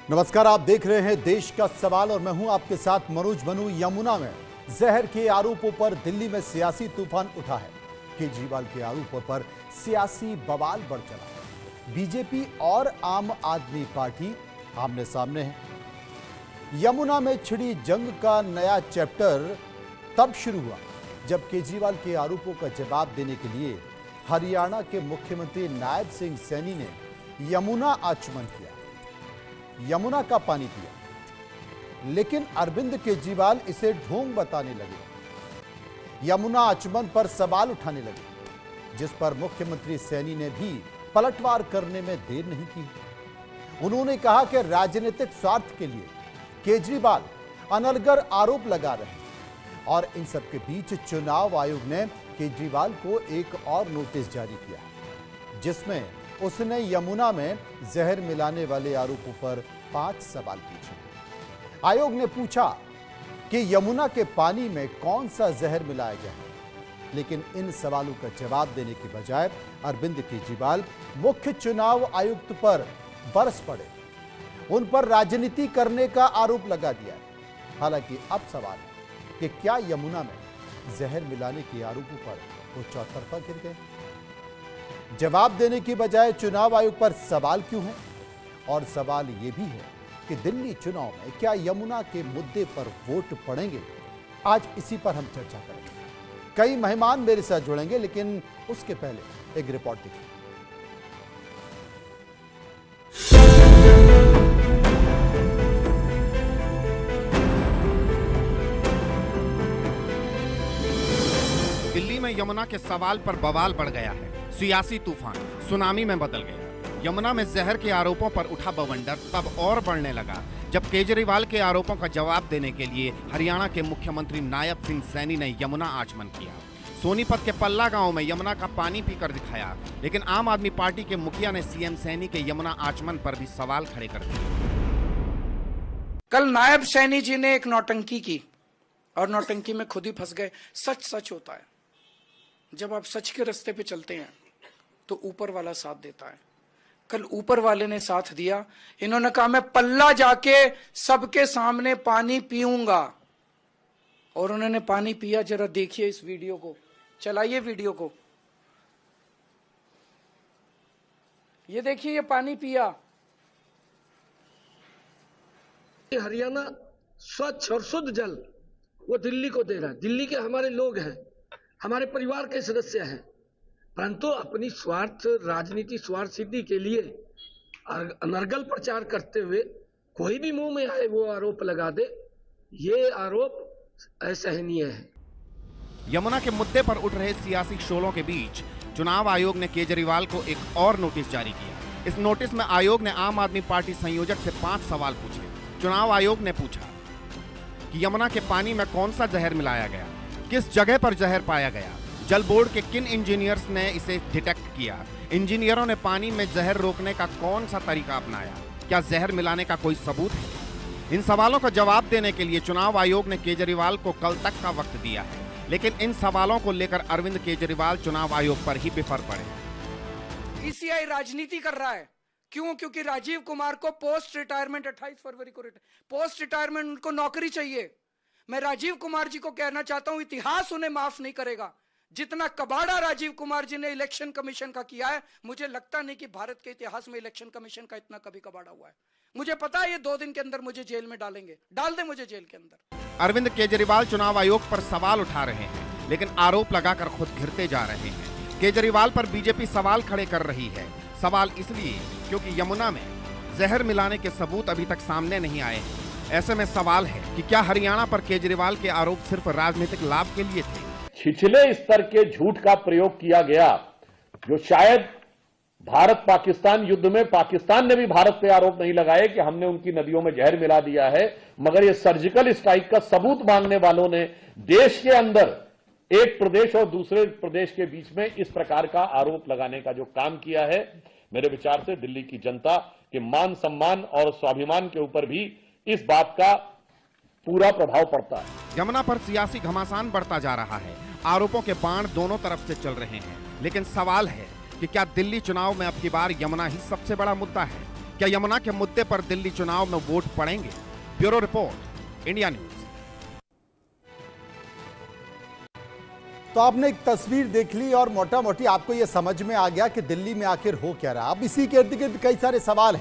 नमस्कार, आप देख रहे हैं देश का सवाल और मैं हूं आपके साथ मनोज मनु। यमुना में जहर के आरोपों पर दिल्ली में सियासी तूफान उठा है। केजरीवाल के आरोपों पर सियासी बवाल बढ़ चला है। बीजेपी और आम आदमी पार्टी आमने सामने है। यमुना में छिड़ी जंग का नया चैप्टर तब शुरू हुआ जब केजरीवाल के आरोपों का जवाब देने के लिए हरियाणा के मुख्यमंत्री नायब सिंह सैनी ने यमुना आचमन किया, यमुना का पानी पिया। लेकिन अरविंद केजरीवाल इसे ढोंग बताने लगे, यमुना आचमन पर सवाल उठाने लगे, जिस पर मुख्यमंत्री सैनी ने भी पलटवार करने में देर नहीं की। उन्होंने कहा कि राजनीतिक स्वार्थ के लिए केजरीवाल अनर्गल आरोप लगा रहे हैं और इन सब के बीच चुनाव आयोग ने केजरीवाल को एक और नोटिस जारी किया, जिसमें उसने यमुना में जहर मिलाने वाले आरोपों पर 5 सवाल पूछे। आयोग ने पूछा कि यमुना के पानी में कौन सा जहर मिलाया गया है, लेकिन इन सवालों का जवाब देने की बजाय अरविंद केजरीवाल मुख्य चुनाव आयुक्त पर बरस पड़े, उन पर राजनीति करने का आरोप लगा दिया। हालांकि अब सवाल है कि क्या यमुना में जहर मिलाने के आरोपों पर वो चौतरफा गिर गए? जवाब देने की बजाय चुनाव आयोग पर सवाल क्यों है? और सवाल यह भी है कि दिल्ली चुनाव में क्या यमुना के मुद्दे पर वोट पड़ेंगे? आज इसी पर हम चर्चा करेंगे। कई मेहमान मेरे साथ जुड़ेंगे, लेकिन उसके पहले एक रिपोर्ट देखिए। दिल्ली में यमुना के सवाल पर बवाल बढ़ गया है। सियासी तूफान सुनामी में बदल गया। यमुना में जहर के आरोपों पर उठा बवंडर तब और बढ़ने लगा जब केजरीवाल के आरोपों का जवाब देने के लिए हरियाणा के मुख्यमंत्री नायब सिंह सैनी ने यमुना आचमन किया। सोनीपत के पल्ला गांव में यमुना का पानी पीकर दिखाया, लेकिन आम आदमी पार्टी के मुखिया ने सीएम सैनी के यमुना आचमन पर भी सवाल खड़े कर दिए। कल नायब सैनी जी ने एक नौटंकी की और नौटंकी में खुद ही फंस गए। सच होता है, जब आप सच के रास्ते पे चलते हैं तो ऊपर वाला साथ देता है। कल ऊपर वाले ने साथ दिया। इन्होंने कहा मैं पल्ला जाके सबके सामने पानी पीऊंगा, और उन्होंने पानी पिया। जरा देखिए इस वीडियो को, चलाइए वीडियो को। ये देखिए, ये पानी पिया। हरियाणा स्वच्छ और शुद्ध जल वो दिल्ली को दे रहा है। दिल्ली के हमारे लोग हैं, हमारे परिवार के सदस्य हैं, परंतु अपनी स्वार्थ राजनीति स्वार्थ सिद्धि के लिए अनर्गल प्रचार करते हुए कोई भी मुंह में आए वो आरोप लगा दे, ये आरोप असहनीय है। यमुना के मुद्दे पर उठ रहे सियासी शोलों के बीच चुनाव आयोग ने केजरीवाल को एक और नोटिस जारी किया। इस नोटिस में आयोग ने आम आदमी पार्टी संयोजक से 5 सवाल पूछे। चुनाव आयोग ने पूछा कि यमुना के पानी में कौन सा जहर मिलाया गया, किस जगह पर जहर पाया गया, जल बोर्ड के किन इंजीनियर्स ने इसे डिटेक्ट किया, इंजीनियरों ने पानी में जहर रोकने का कौन सा तरीका अपनाया, क्या जहर मिलाने का कोई सबूत है? इन सवालों का जवाब देने के लिए चुनाव आयोग ने केजरीवाल को कल तक का वक्त दिया है, लेकिन इन सवालों को लेकर अरविंद केजरीवाल चुनाव आयोग पर ही बिफर पड़े। ईसीआई राजनीति कर रहा है। क्यों? क्योंकि राजीव कुमार को पोस्ट रिटायरमेंट 28 फरवरी को पोस्ट रिटायरमेंट उनको नौकरी चाहिए। मैं राजीव कुमार जी को कहना चाहता हूं, इतिहास उन्हें माफ नहीं करेगा। जितना कबाड़ा राजीव कुमार जी ने इलेक्शन कमीशन का किया है, मुझे लगता नहीं कि भारत के इतिहास में इलेक्शन कमीशन का इतना कभी कबाड़ा हुआ है। मुझे पता है ये 2 दिन के अंदर मुझे जेल में डालेंगे, डाल दे मुझे जेल के अंदर। अरविंद केजरीवाल चुनाव आयोग पर सवाल उठा रहे हैं, लेकिन आरोप लगाकर खुद घिरते जा रहे हैं। केजरीवाल पर बीजेपी सवाल खड़े कर रही है। सवाल इसलिए क्योंकि यमुना में जहर मिलाने के सबूत अभी तक सामने नहीं आए हैं। ऐसे में सवाल है कि क्या हरियाणा पर केजरीवाल के आरोप सिर्फ राजनीतिक लाभ के लिए थे? छिछले स्तर के झूठ का प्रयोग किया गया, जो शायद भारत पाकिस्तान युद्ध में पाकिस्तान ने भी भारत पे आरोप नहीं लगाए कि हमने उनकी नदियों में जहर मिला दिया है, मगर ये सर्जिकल स्ट्राइक का सबूत मांगने वालों ने देश के अंदर एक प्रदेश और दूसरे प्रदेश के बीच में इस प्रकार का आरोप लगाने का जो काम किया है, मेरे विचार से दिल्ली की जनता के मान सम्मान और स्वाभिमान के ऊपर भी इस बात का पूरा प्रभाव पड़ता है। यमुना पर सियासी घमासान बढ़ता जा रहा है। आरोपों के बाण दोनों तरफ से चल रहे हैं, लेकिन सवाल है कि क्या दिल्ली चुनाव में अब की बार यमुना ही सबसे बड़ा मुद्दा है? क्या यमुना के मुद्दे पर दिल्ली चुनाव में वोट पड़ेंगे? Bureau report, India news. तो आपने एक तस्वीर देख ली और मोटा मोटी आपको यह समझ में आ गया कि दिल्ली में आखिर हो क्या रहा। अब इसी के इर्द गिर्द कई सारे सवाल हैं